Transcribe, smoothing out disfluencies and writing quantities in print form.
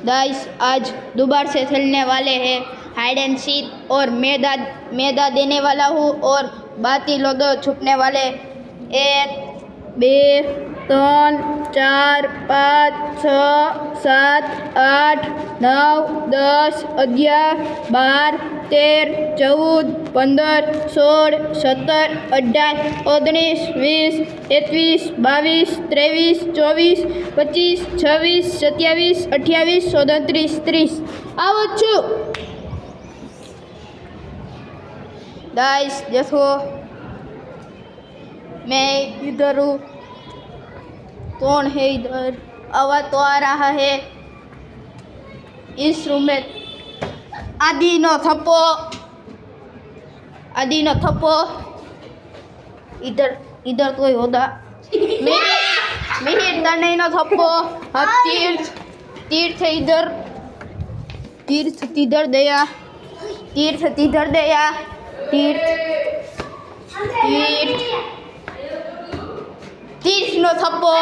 Guys आज दोबारा से खेलने वाले हैं हाइड एंड सीक और मैदा देने वाला हूँ और बाकी लोग छुपने वाले। 1 2 3 4 5 6 7 8 9 10 11 12 13 14 15 16 17 18 19 20 21 22 23 24 25 26 27 28 29 30 आओ छू गाइस देखो मैं इधर हूँ। कौन है इधर? आवाज तो आ रहा है। इस रूम में आदि नो थप्पो इधर कोई होगा। मिहिर नहीं नो थप्पो। अब तीर्थ इधर दया तीर्थ नो थप्पो।